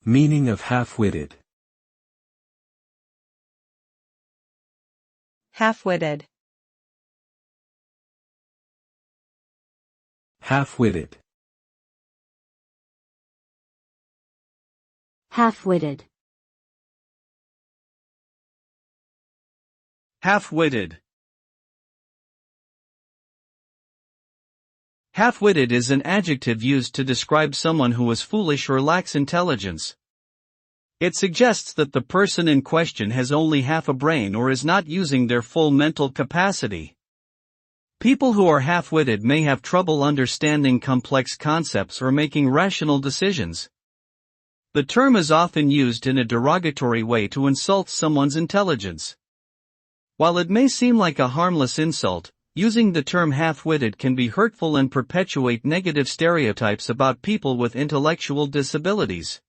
Meaning of half-witted. Half-witted. Half-witted. Half-witted. Half-witted. Half-witted is an adjective used to describe someone who is foolish or lacks intelligence. It suggests that the person in question has only half a brain or is not using their full mental capacity. People who are half-witted may have trouble understanding complex concepts or making rational decisions. The term is often used in a derogatory way to insult someone's intelligence. While it may seem like a harmless insult, using the term half-witted can be hurtful and perpetuate negative stereotypes about people with intellectual disabilities.